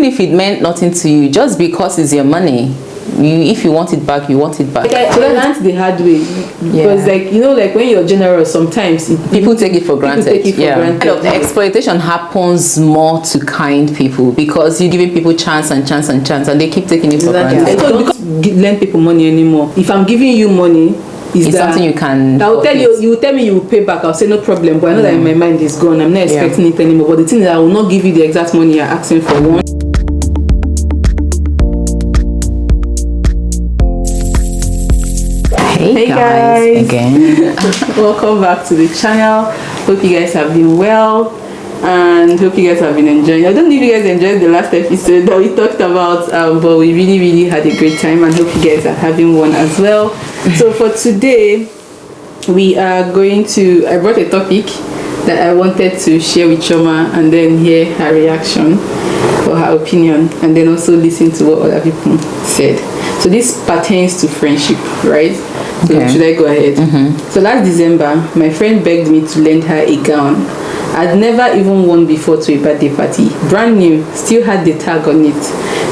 if it meant nothing to you, just because it's your money, if you want it back, you want it back. Like I learned the hard way, because like like when you're generous, sometimes people take it for granted. Granted. Kind of the exploitation happens more to kind people, because you're giving people chance and chance and chance, and they keep taking it for granted. I don't lend people money anymore. If I'm giving you money, it's something you can. I'll tell you. You will tell me you will pay back. I'll say no problem, but I know that in my mind is gone. I'm not expecting it anymore. But the thing is, I will not give you the exact money you're asking for. One. Hey guys, again. Welcome back to the channel. Hope you guys have been well and hope you guys have been enjoying. I don't know if you guys enjoyed the last episode that we talked about, but we really had a great time, and hope you guys are having one as well. So for today, we are going to, I brought a topic that I wanted to share with Chioma and then hear her reaction or her opinion, and then also listen to what other people said. So this pertains to friendship, right? So should I go ahead? So last December, my friend begged me to lend her a gown I'd never even worn before to a birthday party. Brand new, still had the tag on it.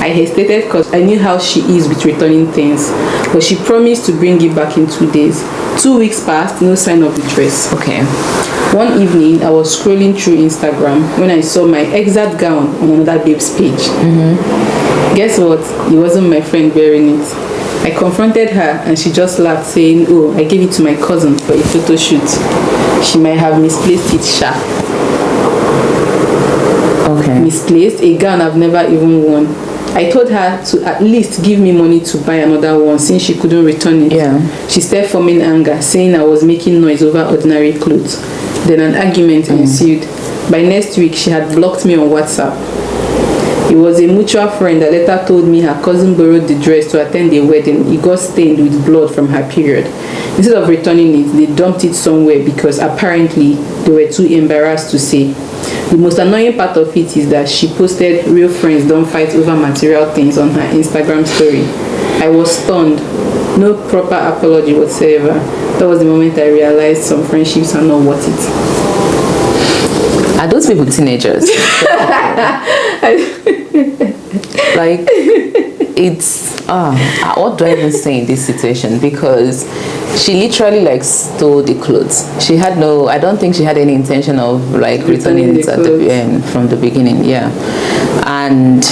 I hesitated because I knew how she is with returning things, but she promised to bring it back in 2 days. 2 weeks passed, no sign of the dress. Okay. One evening, I was scrolling through Instagram when I saw my exact gown on another babe's page. Guess what? It wasn't my friend wearing it. I confronted her and she just laughed, saying, "Oh, I gave it to my cousin for a photo shoot. She might have misplaced it, sha." Okay. Misplaced? A gown I've never even worn. I told her to at least give me money to buy another one since she couldn't return it. Yeah. She started forming anger, saying I was making noise over ordinary clothes. Then an argument ensued. By next week, she had blocked me on WhatsApp. It was a mutual friend that later told me her cousin borrowed the dress to attend a wedding. It got stained with blood from her period. Instead of returning it, they dumped it somewhere because apparently they were too embarrassed to say. The most annoying part of it is that she posted "real friends don't fight over material things" on her Instagram story. I was stunned. No proper apology whatsoever. That was the moment I realized some friendships are not worth it. Are those people teenagers? Like, it's what do I even say in this situation? Because she literally like stole the clothes. She had no, I don't think she had any intention of like returning it at from the beginning. Yeah. And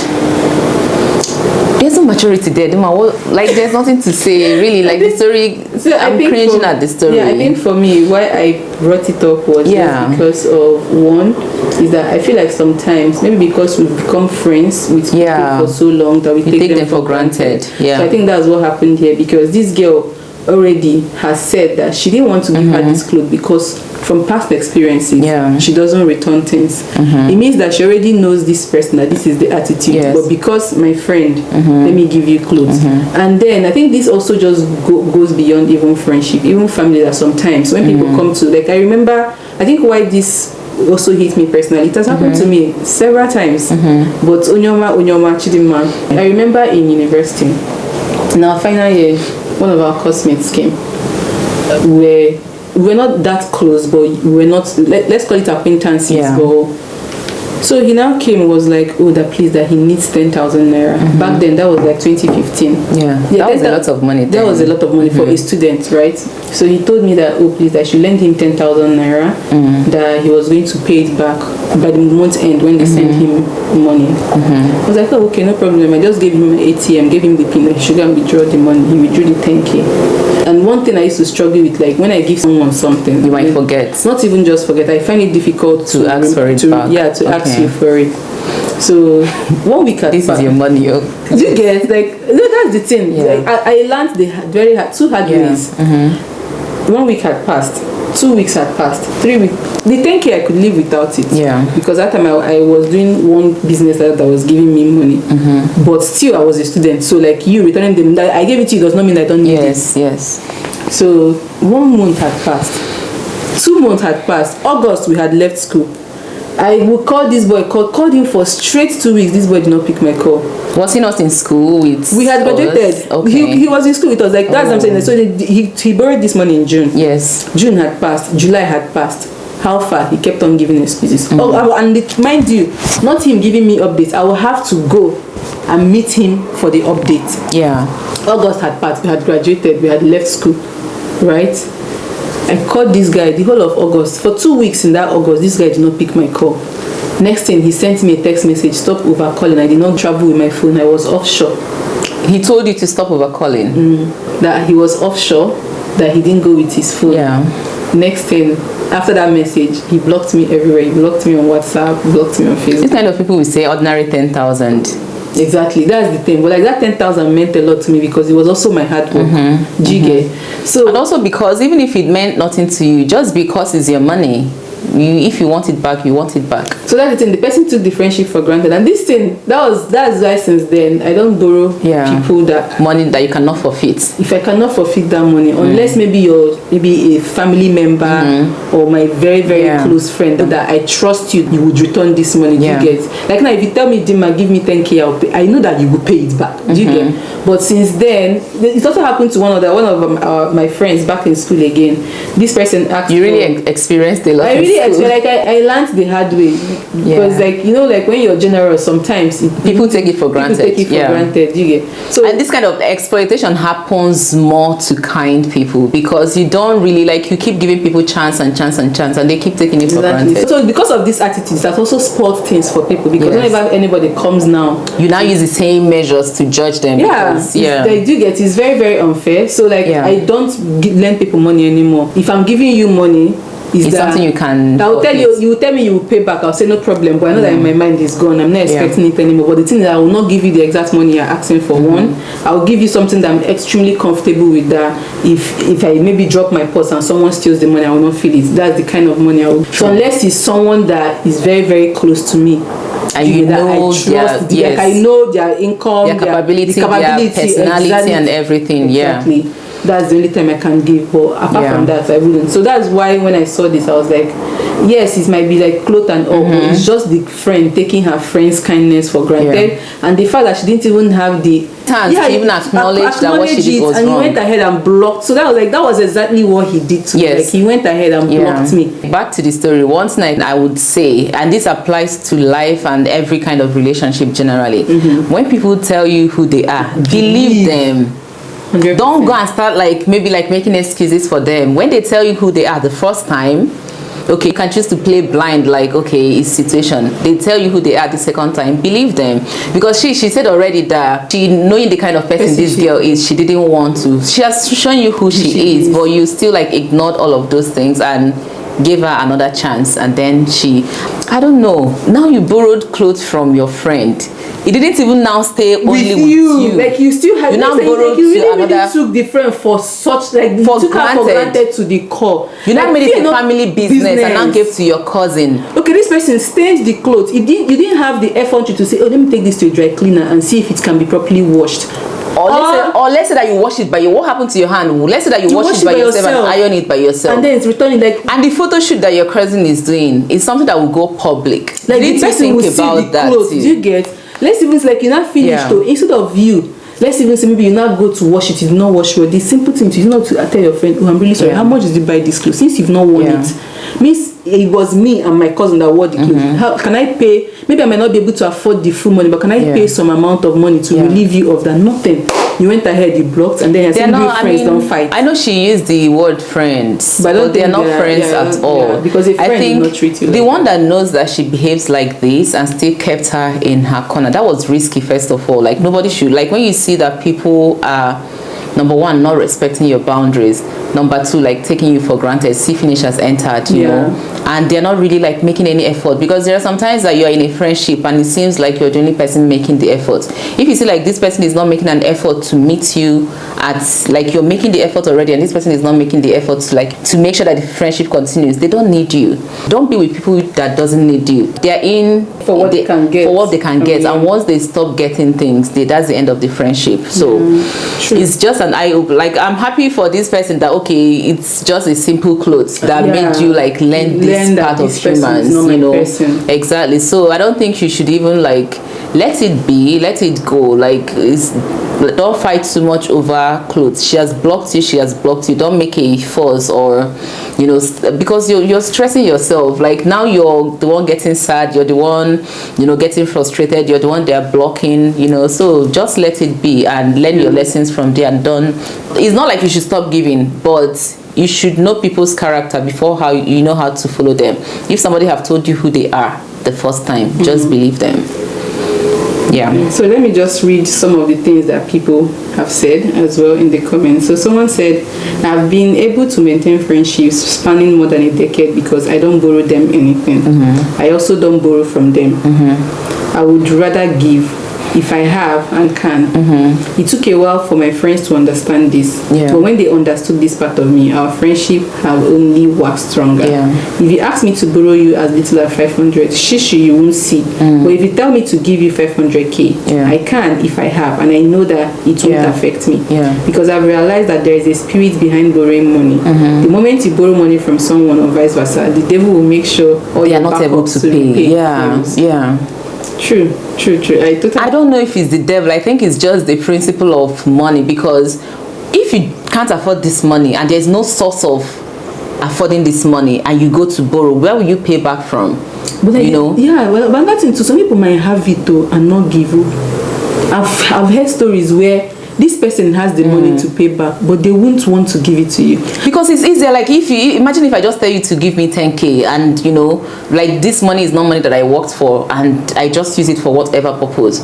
there's no maturity there. Like, there's nothing to say really. Like, the story, I'm cringing at the story. Yeah, I think for me, why I brought it up was just because of, one, is that I feel like sometimes, maybe because we've become friends with people for so long that we take them for granted. Yeah. So I think that's what happened here, because this girl already has said that she didn't want to give her this clothes because from past experiences, she doesn't return things. It means that she already knows this person, that this is the attitude. But because my friend, let me give you clothes. And then I think this also just goes beyond even friendship, even family. That sometimes when people come to, like, I remember, I think why this also hit me personally, it has happened to me several times. But Onyoma Chidima, I remember in university, in our final year, one of our classmates came. We're not that close, but we're not, let's call it acquaintances. But so he now came and was like, "Oh, that please, that he needs 10,000 naira." Back then, that was like 2015. That was a lot of money. That was a lot of money for a student, right? So he told me that, "Oh, please, I should lend him 10,000 naira. That he was going to pay it back by the month end when they sent him money." I was like, "Oh, okay, no problem." I just gave him an ATM, gave him the pin, he should go and withdraw the money. He withdrew the 10K. And one thing I used to struggle with, like, when I give someone something, you might forget. Not even just forget. I find it difficult to ask for it back. Yeah, to ask you for it. So 1 week had this passed. Is your money, yo. Do you get, like, no, that's the thing. Like, I learned the very hard, 2 hard ways. 1 week had passed, 2 weeks had passed, 3 weeks. The 10K I could live without it. Because that time I was doing one business that was giving me money. But still I was a student. So like, you returning them, that I gave it to you does not mean I don't need it. Yes. So 1 month had passed. 2 months had passed. August we had left school. I would call this boy, called him for straight 2 weeks. This boy did not pick my call. Was he not in school with We had graduated. Okay. He was in school with us. Like, that's what I'm saying. So he borrowed this money in June. Yes. June had passed. July had passed. how far? He kept on giving excuses. And mind you, not him giving me updates. I will have to go and meet him for the update. Yeah. August had passed. We had graduated. We had left school, right? I called this guy the whole of August. For 2 weeks in that August, this guy did not pick my call. Next thing, he sent me a text message, stop over calling. I did not travel with my phone. I was offshore. He told you to stop over calling? That he was offshore, that he didn't go with his phone. Yeah. Next thing, after that message, he blocked me everywhere. He blocked me on WhatsApp, blocked me on Facebook. This kind of people will say ordinary 10,000. Exactly, that's the thing. But like that 10,000 meant a lot to me because it was also my hard work. Do you get? So, and also because even if it meant nothing to you, just because it's your money, if you want it back, you want it back. So that's the thing. The person took the friendship for granted, and this thing that's why since then I don't borrow people that money that you cannot forfeit. If I cannot forfeit that money, unless maybe you're a family member or my very close friend that I trust you would return this money. Do you get? Like now, if you tell me, Dima, give me 10K, I'll pay. I know that you will pay it back. Do you get? But since then, it also happened to one of my friends back in school again. This person asked. You really experienced a lot. I learned the hard way because like when you're generous, sometimes people take it for granted. People take it for granted. You get? So and this kind of exploitation happens more to kind people because you don't really you keep giving people chance and they keep taking it for granted. So because of these attitudes, that also spoils things for people because whenever anybody comes now, you now use the same measures to judge them. They do get. It's very very unfair. So I don't lend people money anymore. If I'm giving you money, it's something you can. I will tell you. You will tell me you will pay back. I'll say no problem. But I know that in my mind is gone. I'm not expecting it anymore. But the thing is, I will not give you the exact money you're asking for. One, I will give you something that I'm extremely comfortable with. That if I maybe drop my purse and someone steals the money, I will not feel it. That's the kind of money I will. So unless it's someone that is very very close to me, and you know I trust, I know their income, their capability, their personality, and everything. Exactly. That's the only time I can give, but apart from that I wouldn't. So that's why when I saw this I was like, yes, it might be like clothes and all, but it's just the friend taking her friend's kindness for granted, and the fact that she didn't even have the chance to even acknowledge that what she did was and wrong. He went ahead and blocked. So that was exactly what he did to me. Like he went ahead and blocked me. Back to the story. One thing I would say, and this applies to life and every kind of relationship generally, when people tell you who they are, believe them. 100%. Don't go and start making excuses for them. When they tell you who they are the first time, okay, you can choose to play blind, it's situation. They tell you who they are the second time, believe them. Because she said already that she, knowing the kind of person this girl is, she didn't want to. She has shown you who she is, but you still ignored all of those things and gave her another chance. And then I don't know, now you borrowed clothes from your friend. It didn't even now stay only with you. Like you still had, you now borrowed you to really another. took the friend for such you took her for granted to the core. You now made it a family business and now gave to your cousin. Okay, this person stains the clothes. You didn't have the effort to say, oh, let me take this to a dry cleaner and see if it can be properly washed. Or let's say that you wash it by what happened to your hand? Let's say that you wash it by yourself and iron it by yourself. And then it's returning and the photo shoot that your cousin is doing is something that will go public. Like the person will see the clothes. Do you get? Let's even say you're not finished though. Instead of you, let's even say maybe you now go to wash it, you did not wash well. The simple thing is not to tell your friend, oh, I'm really sorry, how much did you buy this clothes? Since you've not worn it, means it was me and my cousin that wore the clothes. How can I pay? Maybe I might not be able to afford the full money, but can I pay some amount of money to relieve you of that? Nothing. You went ahead, you blocked, and then you're saying friends don't fight. I know she used the word friends, but they're not friends at all. Because a friend will not treat you the one that knows that she behaves like this and still kept her in her corner, that was risky, first of all. Nobody should. When you see that people are, number one, not respecting your boundaries, number two, taking you for granted, see finish has entered, you know, and they're not really making any effort, because there are sometimes that you're in a friendship and it seems like you're the only person making the effort. If you see this person is not making an effort to meet you at you're making the effort already and this person is not making the effort to make sure that the friendship continues, they don't need you. Don't be with people that doesn't need you. They're in for what they can get. And once they stop getting things, that's the end of the friendship. So it's just an eye opener. I'm happy for this person that it's just a simple clothes that made you learn this part of humans, you know. Exactly. So I don't think you should even let it be, let it go. Don't fight too much over clothes. She has blocked you, don't make a fuss or you know, because you're stressing yourself. Like now you're the one getting sad, you're the one, you know, getting frustrated, you're the one they're blocking, you know. So just let it be and learn your lessons from there and done. It's not like you should stop giving, but you should know people's character before how you know how to follow them. If somebody have told you who they are the first time, just believe them. Yeah. So let me just read some of the things that people have said as well in the comments. So someone said, I've been able to maintain friendships spanning more than a decade because I don't borrow them anything. I also don't borrow from them. I would rather give if I have and can. It took a while for my friends to understand this. But when they understood this part of me, our friendship have only waxed stronger. If you ask me to borrow you as little as 500, shishi, you won't see. But if you tell me to give you 500k, I can if I have, and I know that it won't affect me. Because I've realized that there is a spirit behind borrowing money. The moment you borrow money from someone or vice versa, the devil will make sure all you're not able to pay. True. I don't know if it's the devil. I think it's just the principle of money, because if you can't afford this money and there's no source of affording this money and you go to borrow, where will you pay back from? But you know? Yeah, well, but that's into some people might have it though and not give up. I've heard stories where this person has the money to pay back, but they won't want to give it to you because it's easier. Like if you imagine if I just tell you to give me 10k and you know, like this money is not money that I worked for and I just use it for whatever purpose,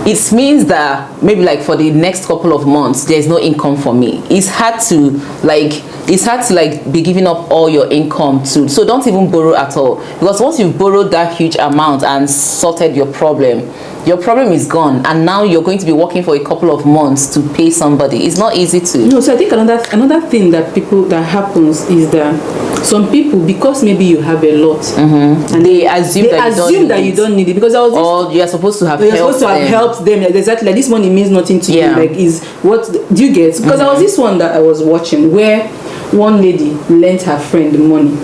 it means that maybe like for the next couple of months there's no income for me. It's hard to be giving up all your income to. So don't even borrow at all, because once you've borrowed that huge amount and sorted your problem is gone, and now you're going to be working for a couple of months to pay somebody. It's not easy to. No, so I think another thing that happens is that some people, because maybe you have a lot, and they assume that you don't need it, because or you're supposed to have helped them. Exactly, like this money means nothing to you. Like, is what do you get? Because there was this one that I was watching where one lady lent her friend the money.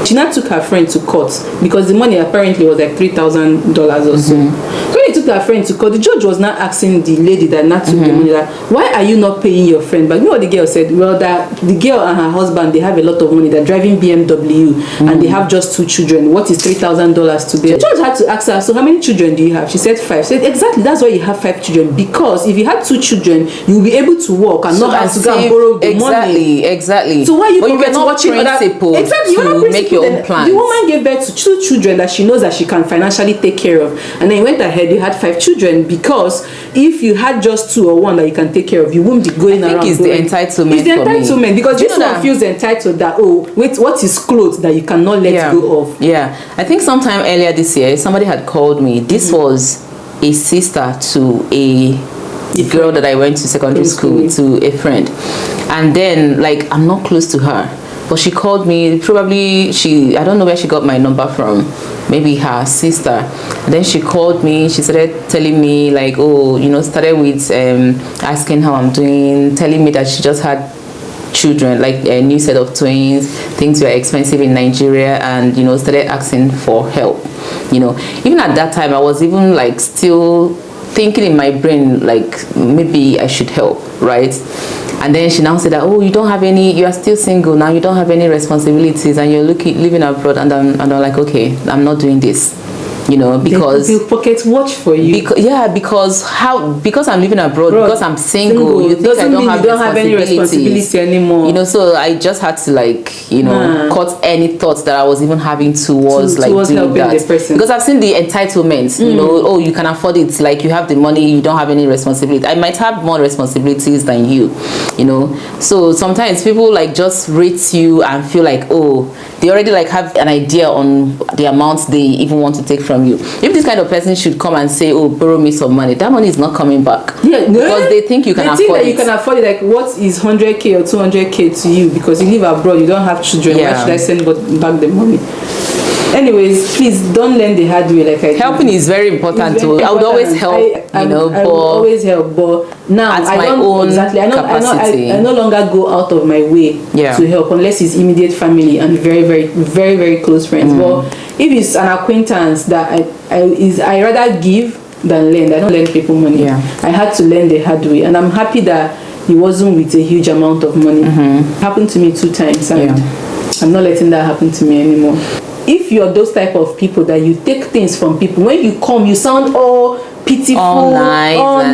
She now took her friend to court because the money apparently was like $3,000 or so. So when he took her friend to court, the judge was not asking the lady that not took the money, that why are you not paying your friend? But you know what the girl said? Well, that the girl and her husband, they have a lot of money. They're driving BMW and they have just 2 children. What is $3,000 to them? The judge had to ask her, so how many children do you have? She said 5. She said, exactly, that's why you have 5 children. Because if you had 2 children, you'll be able to work and not have to go and borrow the money. Exactly. So why you watching principle exactly, to make your own plans? The woman gave birth to 2 children that she knows that she can financially take care of, and then went ahead, you had 5 children, because if you had just 2 or 1 that you can take care of, you won't be going around. I think it's the entitlement. It's the entitlement, because this one feels entitled that, oh wait, what is clothes that you cannot let go of? I think sometime earlier this year somebody had called me. This was a sister to a girl that I went to secondary school, to a friend, and then like I'm not close to her, but she called me. Probably I don't know where she got my number from, maybe her sister. And then she called me. She started telling me like, oh, you know, started with asking how I'm doing, telling me that she just had children, like a new set of twins, things were expensive in Nigeria, and you know, started asking for help. You know, even at that time I was even like still thinking in my brain like maybe I should help, right? And then she now said that, oh, you are still single now, you don't have any responsibilities, and you're living abroad. And I'm like, okay, I'm not doing this, you know, because they'll pocket watch for you. Because I'm living abroad, because I'm single, you think I don't have any responsibility anymore, you know. So I just had to like, you know, cut any thoughts that I was even having towards doing that, because I've seen the entitlement, you know, oh, you can afford it, like you have the money, you don't have any responsibility. I might have more responsibilities than you know. So sometimes people like just rate you and feel like, oh, they already like have an idea on the amounts they even want to take from you. If this kind of person should come and say, oh, borrow me some money, that money is not coming back. Because they think you can afford it. You can afford it. Like, what is 100k or 200k to you? Because you live abroad, you don't have children. Why should I send back the money? Anyways, please don't learn the hard way. Like helping is very important too. I would always help. I would always help, but now I don't capacity. I no longer go out of my way to help unless it's immediate family and very, very, very, very close friends. But if it's an acquaintance that I rather give than lend. I don't lend people money. I had to learn the hard way, and I'm happy that it wasn't with a huge amount of money. It happened to me 2 times, and I'm not letting that happen to me anymore. If you're those type of people that you take things from people, when you come, you sound all pitiful, all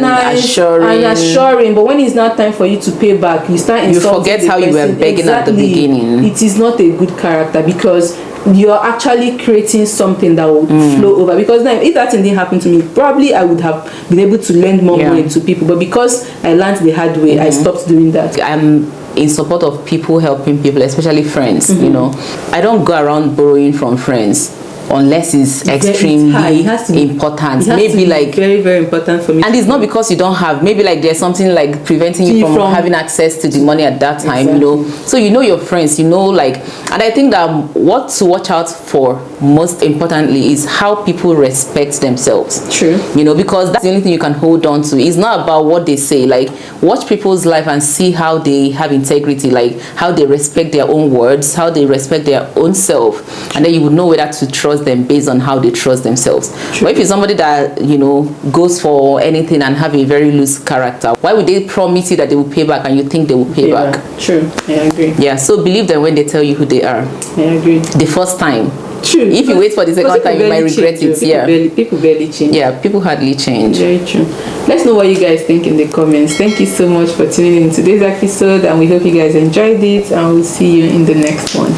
nice, assuring, but when it's not time for you to pay back, you start insulting. You forget how you were begging at the beginning. It is not a good character, because you're actually creating something that will flow over. Because now, if that thing didn't happen to me, probably I would have been able to lend more money to people, but because I learned the hard way, I stopped doing that. I'm in support of people helping people, especially friends. You know, I don't go around borrowing from friends unless it's extremely important. Maybe like very, very important for me. And it's not because you don't have, maybe like there's something like preventing you from having access to the money at that time, you know. So you know your friends, you know, like, and I think that what to watch out for most importantly is how people respect themselves. True. You know, because that's the only thing you can hold on to. It's not about what they say. Like, watch people's life and see how they have integrity, like how they respect their own words, how they respect their own self, and then you would know whether to trust them based on how they trust themselves. But if you're somebody that, you know, goes for anything and have a very loose character, why would they promise you that they will pay back and you think they will pay back? True, I agree. Yeah, so believe them when they tell you who they are. I agree. The first time. True. If you wait for the second time, you might regret it. People barely change. Yeah, people hardly change. Very true. Let's know what you guys think in the comments. Thank you so much for tuning in today's episode, and we hope you guys enjoyed it, and we'll see you in the next one.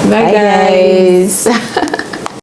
Bye guys.